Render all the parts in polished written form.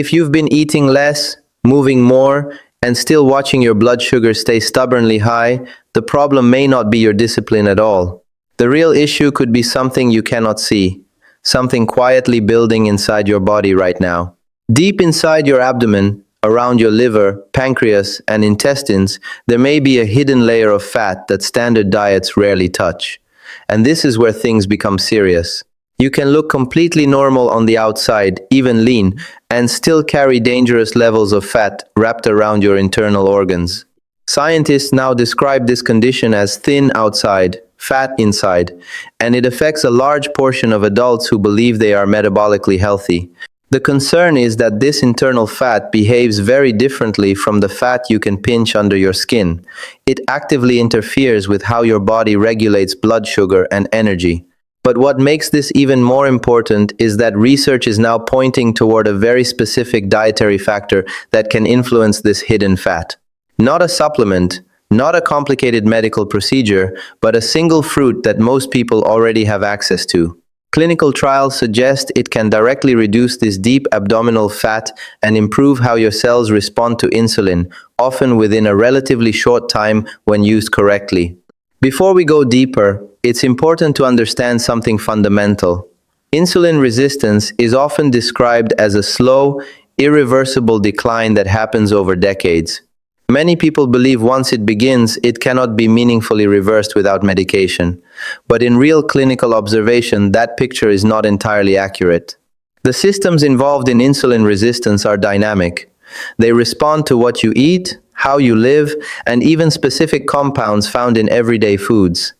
If you've been eating less, moving more, and still watching your blood sugar stay stubbornly high, the problem may not be your discipline at all. The real issue could be something you cannot see, something quietly building inside your body right now. Deep inside your abdomen, around your liver, pancreas, and intestines, there may be a hidden layer of fat that standard diets rarely touch. And this is where things become serious. You can look completely normal on the outside, even lean, and still carry dangerous levels of fat wrapped around your internal organs. Scientists now describe this condition as thin outside, fat inside, and it affects a large portion of adults who believe they are metabolically healthy. The concern is that this internal fat behaves very differently from the fat you can pinch under your skin. It actively interferes with how your body regulates blood sugar and energy. But what makes this even more important is that research is now pointing toward a very specific dietary factor that can influence this hidden fat. Not a supplement, not a complicated medical procedure, but a single fruit that most people already have access to. Clinical trials suggest it can directly reduce this deep abdominal fat and improve how your cells respond to insulin, often within a relatively short time when used correctly. Before we go deeper, it's important to understand something fundamental. Insulin resistance is often described as a slow, irreversible decline that happens over decades. Many people believe once it begins, it cannot be meaningfully reversed without medication. But in real clinical observation, that picture is not entirely accurate. The systems involved in insulin resistance are dynamic. They respond to what you eat, how you live, and even specific compounds found in everyday foods.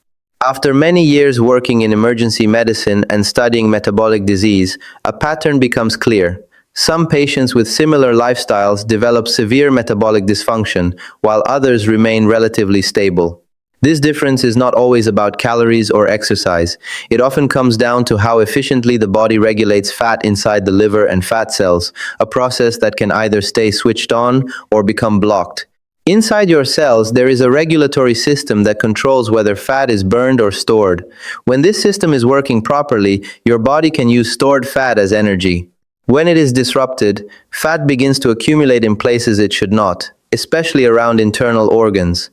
After many years working in emergency medicine and studying metabolic disease, a pattern becomes clear. Some patients with similar lifestyles develop severe metabolic dysfunction, while others remain relatively stable. This difference is not always about calories or exercise. It often comes down to how efficiently the body regulates fat inside the liver and fat cells, a process that can either stay switched on or become blocked. Inside your cells, there is a regulatory system that controls whether fat is burned or stored. When this system is working properly, your body can use stored fat as energy. When it is disrupted, fat begins to accumulate in places it should not, especially around internal organs.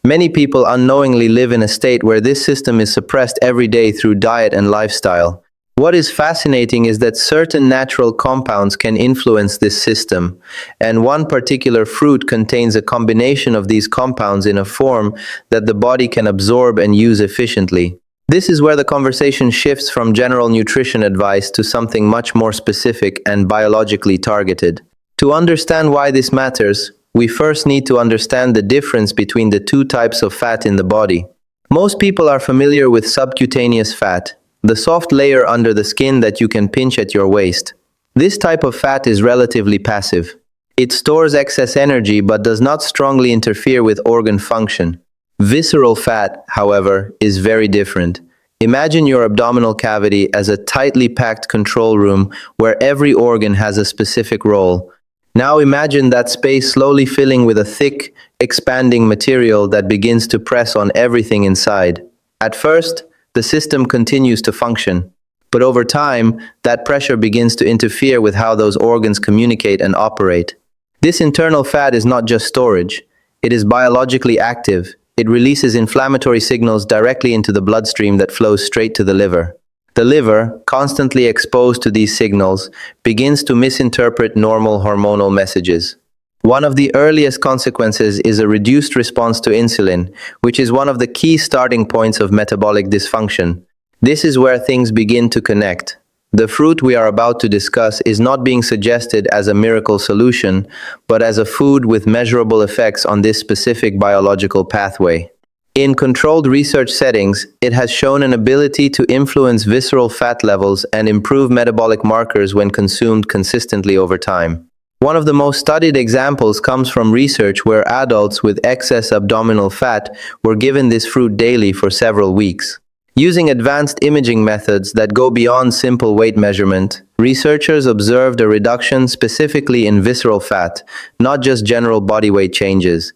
Many people unknowingly live in a state where this system is suppressed every day through diet and lifestyle. What is fascinating is that certain natural compounds can influence this system, and one particular fruit contains a combination of these compounds in a form that the body can absorb and use efficiently. This is where the conversation shifts from general nutrition advice to something much more specific and biologically targeted. To understand why this matters, we first need to understand the difference between the two types of fat in the body. Most people are familiar with subcutaneous fat, the soft layer under the skin that you can pinch at your waist. This type of fat is relatively passive. It stores excess energy but does not strongly interfere with organ function. Visceral fat, however, is very different. Imagine your abdominal cavity as a tightly packed control room where every organ has a specific role. Now imagine that space slowly filling with a thick, expanding material that begins to press on everything inside. At first, the system continues to function. But over time, that pressure begins to interfere with how those organs communicate and operate. This internal fat is not just storage. It is biologically active. It releases inflammatory signals directly into the bloodstream that flows straight to the liver. The liver, constantly exposed to these signals, begins to misinterpret normal hormonal messages. One of the earliest consequences is a reduced response to insulin, which is one of the key starting points of metabolic dysfunction. This is where things begin to connect. The fruit we are about to discuss is not being suggested as a miracle solution, but as a food with measurable effects on this specific biological pathway. In controlled research settings, it has shown an ability to influence visceral fat levels and improve metabolic markers when consumed consistently over time. One of the most studied examples comes from research where adults with excess abdominal fat were given this fruit daily for several weeks. Using advanced imaging methods that go beyond simple weight measurement, researchers observed a reduction specifically in visceral fat, not just general body weight changes.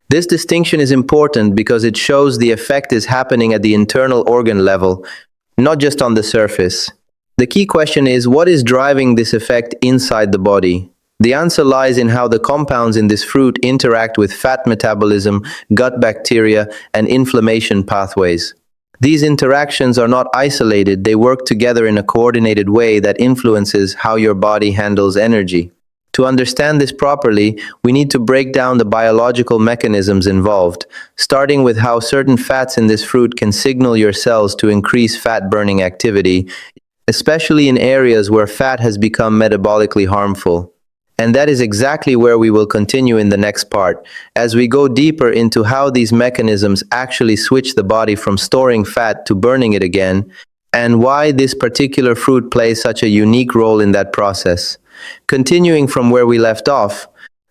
This distinction is important because it shows the effect is happening at the internal organ level, not just on the surface. The key question is, what is driving this effect inside the body? The answer lies in how the compounds in this fruit interact with fat metabolism, gut bacteria, and inflammation pathways. These interactions are not isolated, they work together in a coordinated way that influences how your body handles energy. To understand this properly, we need to break down the biological mechanisms involved, starting with how certain fats in this fruit can signal your cells to increase fat burning activity, especially in areas where fat has become metabolically harmful. And that is exactly where we will continue in the next part, as we go deeper into how these mechanisms actually switch the body from storing fat to burning it again, and why this particular fruit plays such a unique role in that process. Continuing from where we left off,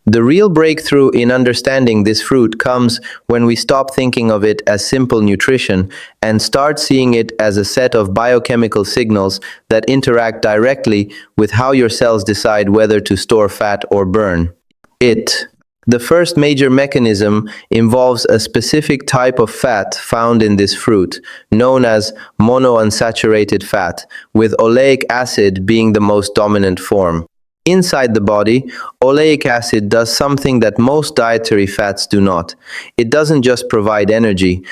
the real breakthrough in understanding this fruit comes when we stop thinking of it as simple nutrition and start seeing it as a set of biochemical signals that interact directly with how your cells decide whether to store fat or burn it. The first major mechanism involves a specific type of fat found in this fruit, known as monounsaturated fat, with oleic acid being the most dominant form. Inside the body, oleic acid does something that most dietary fats do not. It doesn't just provide energy.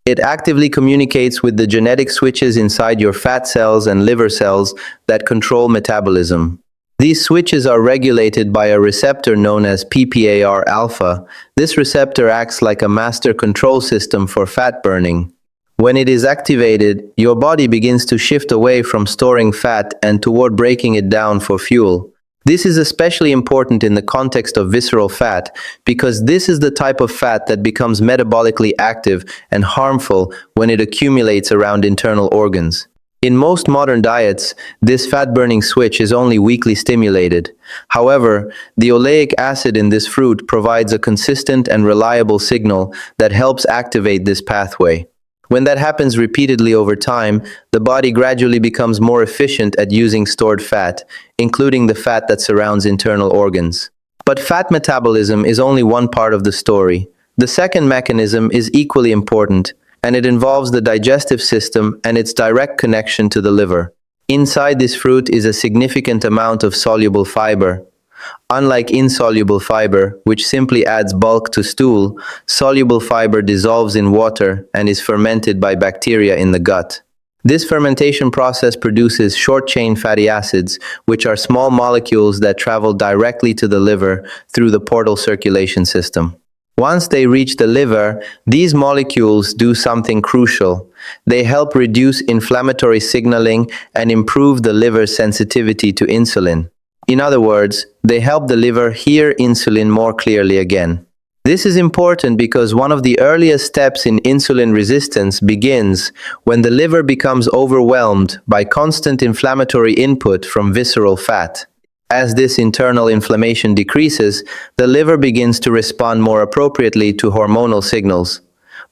It actively communicates with the genetic switches inside your fat cells and liver cells that control metabolism. These switches are regulated by a receptor known as PPAR alpha. This receptor acts like a master control system for fat burning. When it is activated, your body begins to shift away from storing fat and toward breaking it down for fuel. This is especially important in the context of visceral fat because this is the type of fat that becomes metabolically active and harmful when it accumulates around internal organs. In most modern diets, this fat-burning switch is only weakly stimulated. However, the oleic acid in this fruit provides a consistent and reliable signal that helps activate this pathway. When that happens repeatedly over time, the body gradually becomes more efficient at using stored fat, including the fat that surrounds internal organs. But fat metabolism is only one part of the story. The second mechanism is equally important, and it involves the digestive system and its direct connection to the liver. Inside this fruit is a significant amount of soluble fiber. Unlike insoluble fiber, which simply adds bulk to stool, soluble fiber dissolves in water and is fermented by bacteria in the gut. This fermentation process produces short-chain fatty acids, which are small molecules that travel directly to the liver through the portal circulation system. Once they reach the liver, these molecules do something crucial. They help reduce inflammatory signaling and improve the liver's sensitivity to insulin. In other words, they help the liver hear insulin more clearly again. This is important because one of the earliest steps in insulin resistance begins when the liver becomes overwhelmed by constant inflammatory input from visceral fat. As this internal inflammation decreases, the liver begins to respond more appropriately to hormonal signals.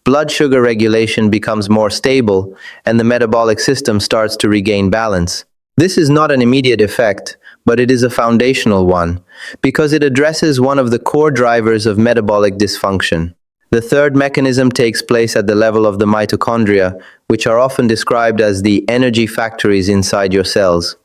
Blood sugar regulation becomes more stable, and the metabolic system starts to regain balance. This is not an immediate effect, but it is a foundational one, because it addresses one of the core drivers of metabolic dysfunction. The third mechanism takes place at the level of the mitochondria, which are often described as the energy factories inside your cells.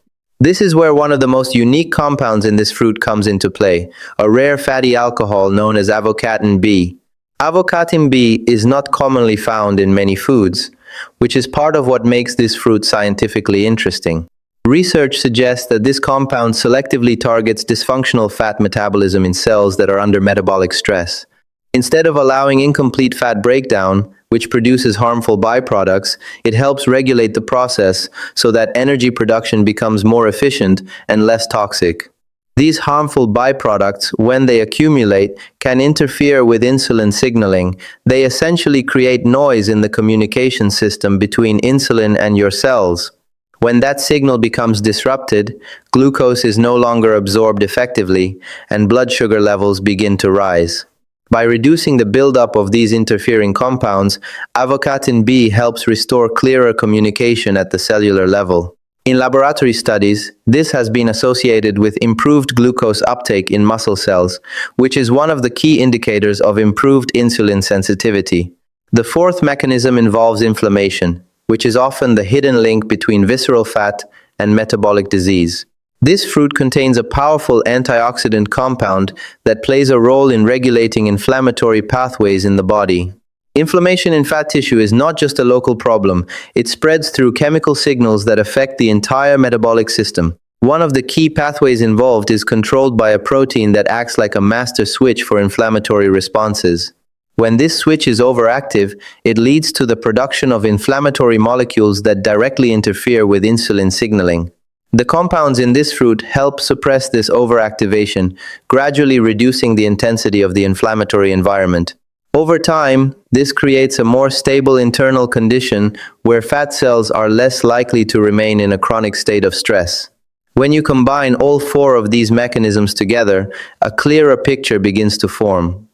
This is where one of the most unique compounds in this fruit comes into play, a rare fatty alcohol known as avocatin B. Avocatin B is not commonly found in many foods, which is part of what makes this fruit scientifically interesting. Research suggests that this compound selectively targets dysfunctional fat metabolism in cells that are under metabolic stress. Instead of allowing incomplete fat breakdown, which produces harmful byproducts, it helps regulate the process so that energy production becomes more efficient and less toxic. These harmful byproducts, when they accumulate, can interfere with insulin signaling. They essentially create noise in the communication system between insulin and your cells. When that signal becomes disrupted, glucose is no longer absorbed effectively, and blood sugar levels begin to rise. By reducing the buildup of these interfering compounds, avocatin B helps restore clearer communication at the cellular level. In laboratory studies, this has been associated with improved glucose uptake in muscle cells, which is one of the key indicators of improved insulin sensitivity. The fourth mechanism involves inflammation, which is often the hidden link between visceral fat and metabolic disease. This fruit contains a powerful antioxidant compound that plays a role in regulating inflammatory pathways in the body. Inflammation in fat tissue is not just a local problem, it spreads through chemical signals that affect the entire metabolic system. One of the key pathways involved is controlled by a protein that acts like a master switch for inflammatory responses. When this switch is overactive, it leads to the production of inflammatory molecules that directly interfere with insulin signaling. The compounds in this fruit help suppress this overactivation, gradually reducing the intensity of the inflammatory environment. Over time, this creates a more stable internal condition where fat cells are less likely to remain in a chronic state of stress. When you combine all four of these mechanisms together, a clearer picture begins to form.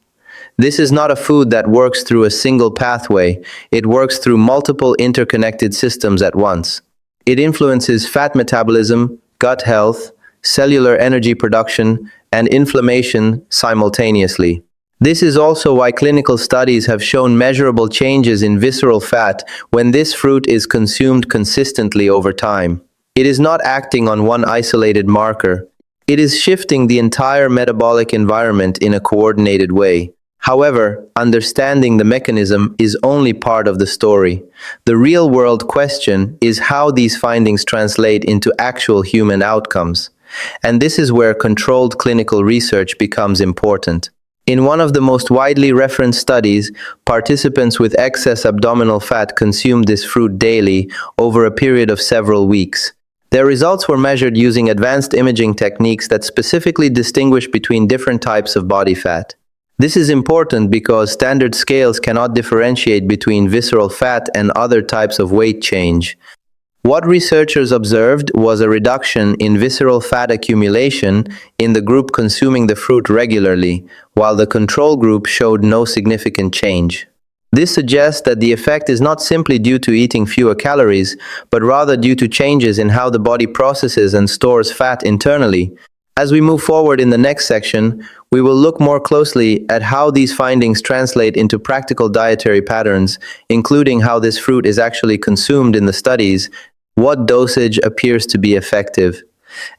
This is not a food that works through a single pathway, it works through multiple interconnected systems at once. It influences fat metabolism, gut health, cellular energy production, and inflammation simultaneously. This is also why clinical studies have shown measurable changes in visceral fat when this fruit is consumed consistently over time. It is not acting on one isolated marker. It is shifting the entire metabolic environment in a coordinated way. However, understanding the mechanism is only part of the story. The real-world question is how these findings translate into actual human outcomes. And this is where controlled clinical research becomes important. In one of the most widely referenced studies, participants with excess abdominal fat consumed this fruit daily over a period of several weeks. Their results were measured using advanced imaging techniques that specifically distinguish between different types of body fat. This is important because standard scales cannot differentiate between visceral fat and other types of weight change. What researchers observed was a reduction in visceral fat accumulation in the group consuming the fruit regularly, while the control group showed no significant change. This suggests that the effect is not simply due to eating fewer calories, but rather due to changes in how the body processes and stores fat internally. As we move forward in the next section, we will look more closely at how these findings translate into practical dietary patterns, including how this fruit is actually consumed in the studies, what dosage appears to be effective,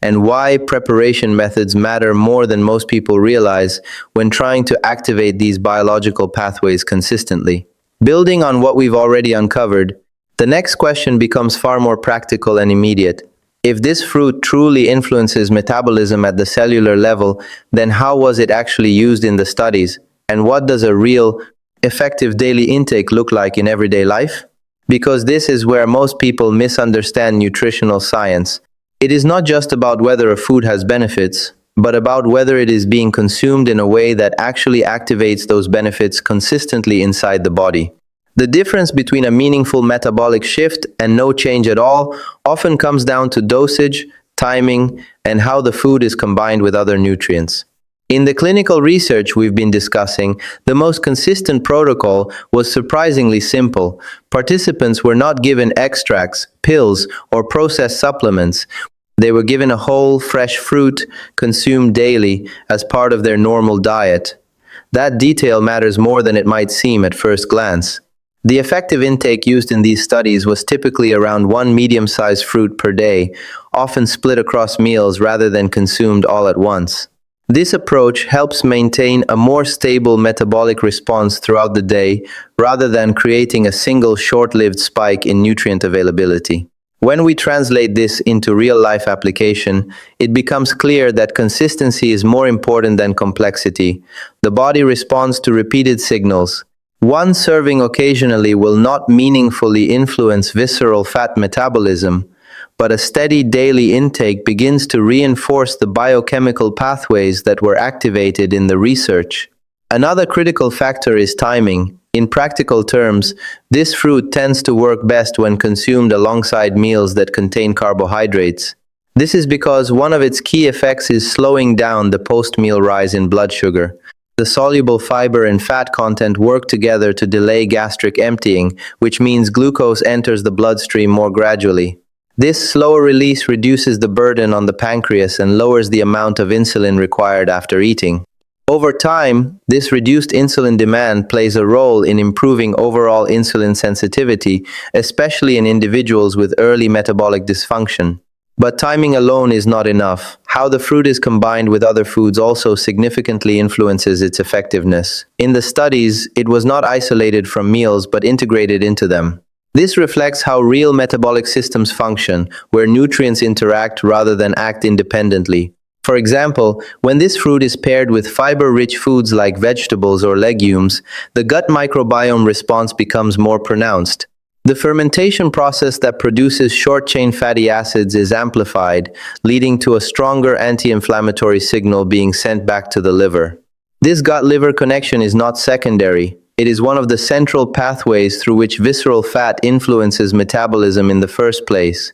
and why preparation methods matter more than most people realize when trying to activate these biological pathways consistently. Building on what we've already uncovered, the next question becomes far more practical and immediate. If this fruit truly influences metabolism at the cellular level, then how was it actually used in the studies? And what does a real, effective daily intake look like in everyday life? Because this is where most people misunderstand nutritional science. It is not just about whether a food has benefits, but about whether it is being consumed in a way that actually activates those benefits consistently inside the body. The difference between a meaningful metabolic shift and no change at all often comes down to dosage, timing, and how the food is combined with other nutrients. In the clinical research we've been discussing, the most consistent protocol was surprisingly simple. Participants were not given extracts, pills, or processed supplements. They were given a whole, fresh fruit consumed daily as part of their normal diet. That detail matters more than it might seem at first glance. The effective intake used in these studies was typically around one medium-sized fruit per day, often split across meals rather than consumed all at once. This approach helps maintain a more stable metabolic response throughout the day rather than creating a single short-lived spike in nutrient availability. When we translate this into real-life application, it becomes clear that consistency is more important than complexity. The body responds to repeated signals. One serving occasionally will not meaningfully influence visceral fat metabolism, but a steady daily intake begins to reinforce the biochemical pathways that were activated in the research. Another critical factor is timing. In practical terms, this fruit tends to work best when consumed alongside meals that contain carbohydrates. This is because one of its key effects is slowing down the post-meal rise in blood sugar. The soluble fiber and fat content work together to delay gastric emptying, which means glucose enters the bloodstream more gradually. This slower release reduces the burden on the pancreas and lowers the amount of insulin required after eating. Over time, this reduced insulin demand plays a role in improving overall insulin sensitivity, especially in individuals with early metabolic dysfunction. But timing alone is not enough. How the fruit is combined with other foods also significantly influences its effectiveness. In the studies, it was not isolated from meals but integrated into them. This reflects how real metabolic systems function, where nutrients interact rather than act independently. For example, when this fruit is paired with fiber-rich foods like vegetables or legumes, the gut microbiome response becomes more pronounced. The fermentation process that produces short-chain fatty acids is amplified, leading to a stronger anti-inflammatory signal being sent back to the liver. This gut-liver connection is not secondary. It is one of the central pathways through which visceral fat influences metabolism in the first place.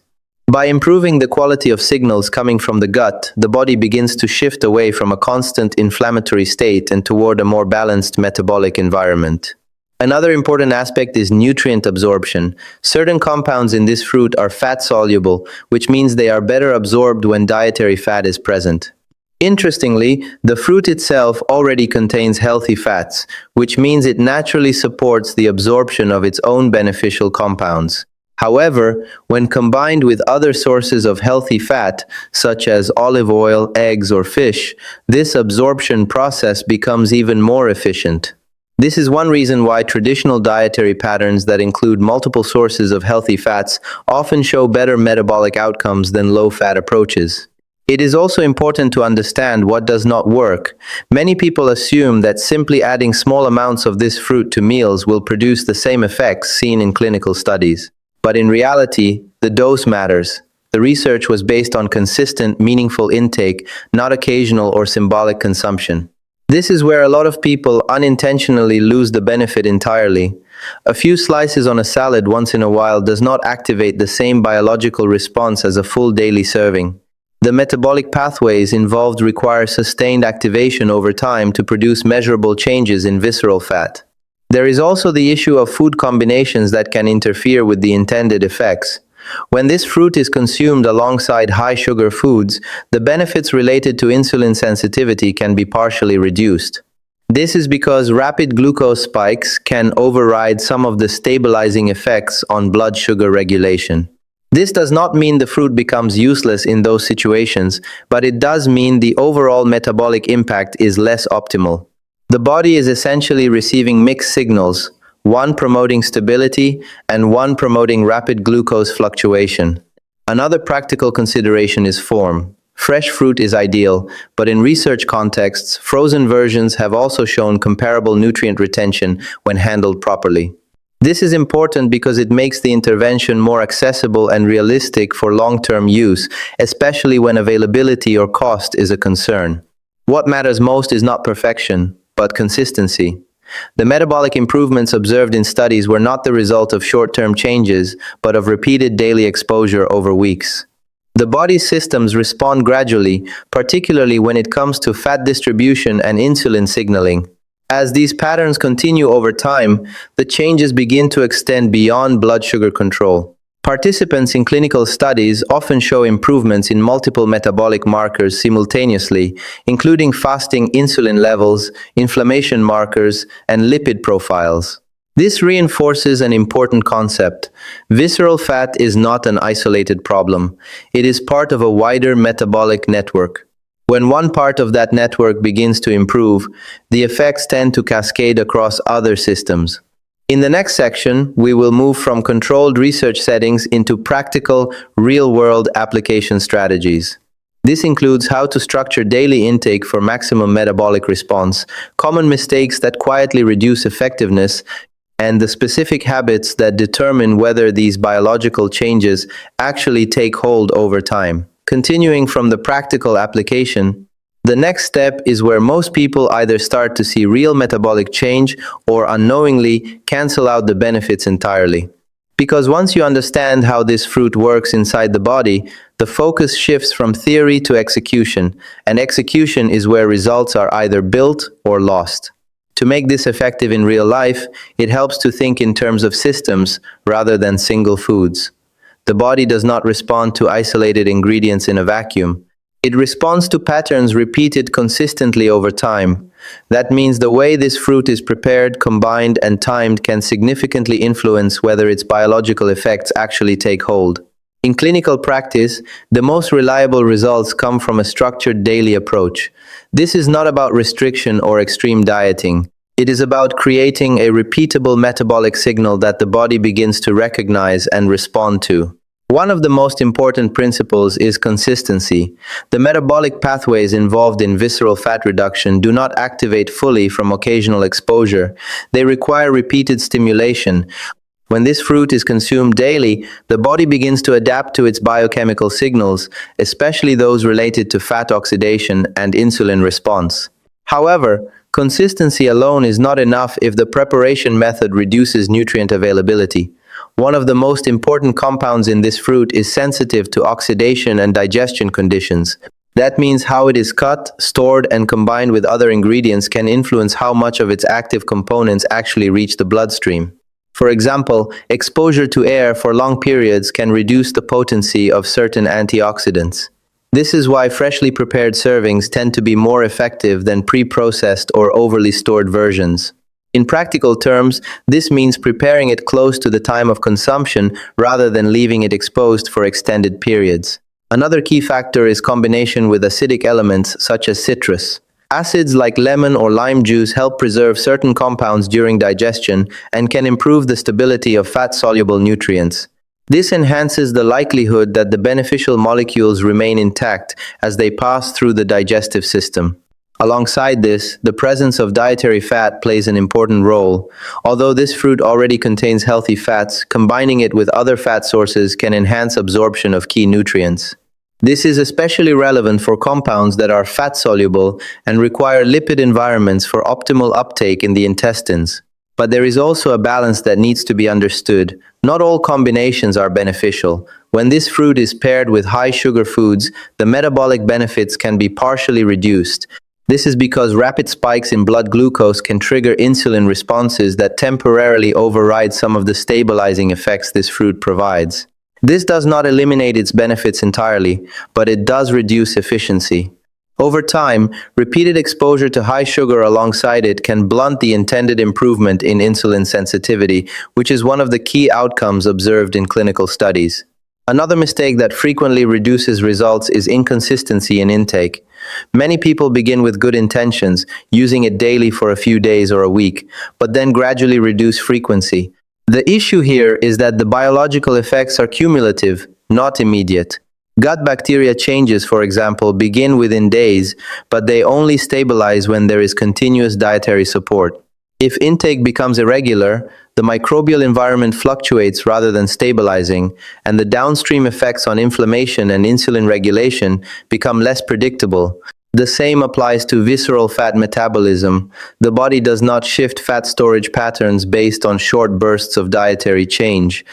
By improving the quality of signals coming from the gut, the body begins to shift away from a constant inflammatory state and toward a more balanced metabolic environment. Another important aspect is nutrient absorption. Certain compounds in this fruit are fat-soluble, which means they are better absorbed when dietary fat is present. Interestingly, the fruit itself already contains healthy fats, which means it naturally supports the absorption of its own beneficial compounds. However, when combined with other sources of healthy fat, such as olive oil, eggs, or fish, this absorption process becomes even more efficient. This is one reason why traditional dietary patterns that include multiple sources of healthy fats often show better metabolic outcomes than low-fat approaches. It is also important to understand what does not work. Many people assume that simply adding small amounts of this fruit to meals will produce the same effects seen in clinical studies. But in reality, the dose matters. The research was based on consistent, meaningful intake, not occasional or symbolic consumption. This is where a lot of people unintentionally lose the benefit entirely. A few slices on a salad once in a while does not activate the same biological response as a full daily serving. The metabolic pathways involved require sustained activation over time to produce measurable changes in visceral fat. There is also the issue of food combinations that can interfere with the intended effects. When this fruit is consumed alongside high-sugar foods, the benefits related to insulin sensitivity can be partially reduced. This is because rapid glucose spikes can override some of the stabilizing effects on blood sugar regulation. This does not mean the fruit becomes useless in those situations, but it does mean the overall metabolic impact is less optimal. The body is essentially receiving mixed signals, one promoting stability and one promoting rapid glucose fluctuation. Another practical consideration is form. Fresh fruit is ideal, but in research contexts, frozen versions have also shown comparable nutrient retention when handled properly. This is important because it makes the intervention more accessible and realistic for long-term use, especially when availability or cost is a concern. What matters most is not perfection, but consistency. The metabolic improvements observed in studies were not the result of short-term changes, but of repeated daily exposure over weeks. The body's systems respond gradually, particularly when it comes to fat distribution and insulin signaling. As these patterns continue over time, the changes begin to extend beyond blood sugar control. Participants in clinical studies often show improvements in multiple metabolic markers simultaneously, including fasting insulin levels, inflammation markers, and lipid profiles. This reinforces an important concept. Visceral fat is not an isolated problem. It is part of a wider metabolic network. When one part of that network begins to improve, the effects tend to cascade across other systems. In the next section, we will move from controlled research settings into practical, real-world application strategies. This includes how to structure daily intake for maximum metabolic response, common mistakes that quietly reduce effectiveness, and the specific habits that determine whether these biological changes actually take hold over time. Continuing from the practical application, the next step is where most people either start to see real metabolic change or unknowingly cancel out the benefits entirely. Because once you understand how this fruit works inside the body, the focus shifts from theory to execution, and execution is where results are either built or lost. To make this effective in real life, it helps to think in terms of systems rather than single foods. The body does not respond to isolated ingredients in a vacuum. It responds to patterns repeated consistently over time. That means the way this fruit is prepared, combined, and timed can significantly influence whether its biological effects actually take hold. In clinical practice, the most reliable results come from a structured daily approach. This is not about restriction or extreme dieting. It is about creating a repeatable metabolic signal that the body begins to recognize and respond to. One of the most important principles is consistency. The metabolic pathways involved in visceral fat reduction do not activate fully from occasional exposure. They require repeated stimulation. When this fruit is consumed daily, the body begins to adapt to its biochemical signals, especially those related to fat oxidation and insulin response. However, consistency alone is not enough if the preparation method reduces nutrient availability. One of the most important compounds in this fruit is sensitive to oxidation and digestion conditions. That means how it is cut, stored, and combined with other ingredients can influence how much of its active components actually reach the bloodstream. For example, exposure to air for long periods can reduce the potency of certain antioxidants. This is why freshly prepared servings tend to be more effective than pre-processed or overly stored versions. In practical terms, this means preparing it close to the time of consumption rather than leaving it exposed for extended periods. Another key factor is combination with acidic elements such as citrus. Acids like lemon or lime juice help preserve certain compounds during digestion and can improve the stability of fat-soluble nutrients. This enhances the likelihood that the beneficial molecules remain intact as they pass through the digestive system. Alongside this, the presence of dietary fat plays an important role. Although this fruit already contains healthy fats, combining it with other fat sources can enhance absorption of key nutrients. This is especially relevant for compounds that are fat-soluble and require lipid environments for optimal uptake in the intestines. But there is also a balance that needs to be understood. Not all combinations are beneficial. When this fruit is paired with high-sugar foods, the metabolic benefits can be partially reduced. This is because rapid spikes in blood glucose can trigger insulin responses that temporarily override some of the stabilizing effects this fruit provides. This does not eliminate its benefits entirely, but it does reduce efficiency. Over time, repeated exposure to high sugar alongside it can blunt the intended improvement in insulin sensitivity, which is one of the key outcomes observed in clinical studies. Another mistake that frequently reduces results is inconsistency in intake. Many people begin with good intentions, using it daily for a few days or a week, but then gradually reduce frequency. The issue here is that the biological effects are cumulative, not immediate. Gut bacteria changes, for example, begin within days, but they only stabilize when there is continuous dietary support. If intake becomes irregular, the microbial environment fluctuates rather than stabilizing, and the downstream effects on inflammation and insulin regulation become less predictable. The same applies to visceral fat metabolism. The body does not shift fat storage patterns based on short bursts of dietary change.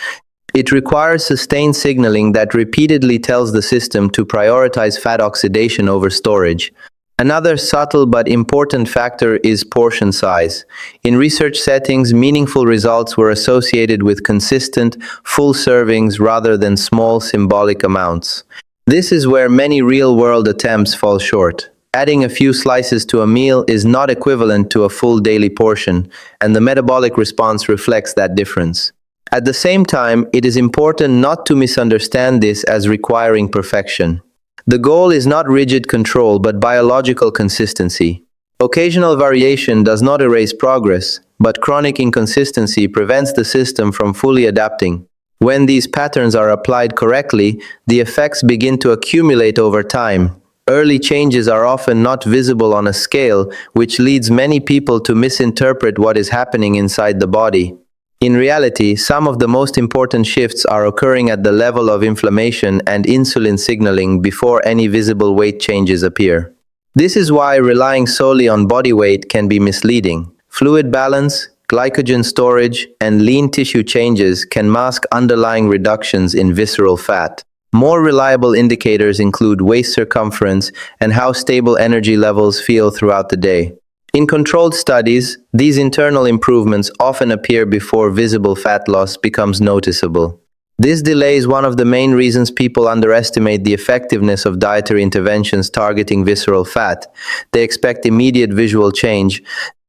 It requires sustained signaling that repeatedly tells the system to prioritize fat oxidation over storage. Another subtle but important factor is portion size. In research settings, meaningful results were associated with consistent, full servings rather than small symbolic amounts. This is where many real-world attempts fall short. Adding a few slices to a meal is not equivalent to a full daily portion, and the metabolic response reflects that difference. At the same time, it is important not to misunderstand this as requiring perfection. The goal is not rigid control but biological consistency. Occasional variation does not erase progress, but chronic inconsistency prevents the system from fully adapting. When these patterns are applied correctly, the effects begin to accumulate over time. Early changes are often not visible on a scale, which leads many people to misinterpret what is happening inside the body. In reality, some of the most important shifts are occurring at the level of inflammation and insulin signaling before any visible weight changes appear. This is why relying solely on body weight can be misleading. Fluid balance, glycogen storage, and lean tissue changes can mask underlying reductions in visceral fat. More reliable indicators include waist circumference and how stable energy levels feel throughout the day. In controlled studies, these internal improvements often appear before visible fat loss becomes noticeable. This delay is one of the main reasons people underestimate the effectiveness of dietary interventions targeting visceral fat. They expect immediate visual change,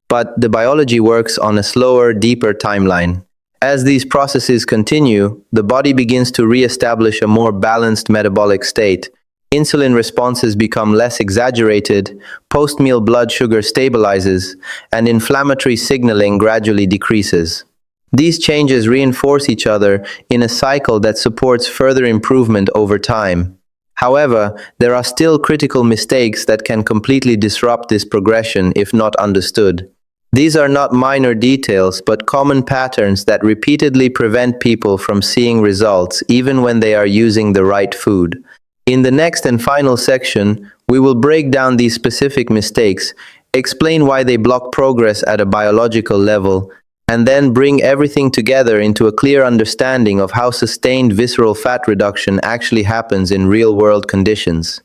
but the biology works on a slower, deeper timeline. As these processes continue, the body begins to re-establish a more balanced metabolic state. Insulin responses become less exaggerated, post-meal blood sugar stabilizes, and inflammatory signaling gradually decreases. These changes reinforce each other in a cycle that supports further improvement over time. However, there are still critical mistakes that can completely disrupt this progression if not understood. These are not minor details, but common patterns that repeatedly prevent people from seeing results even when they are using the right food. In the next and final section, we will break down these specific mistakes, explain why they block progress at a biological level, and then bring everything together into a clear understanding of how sustained visceral fat reduction actually happens in real-world conditions.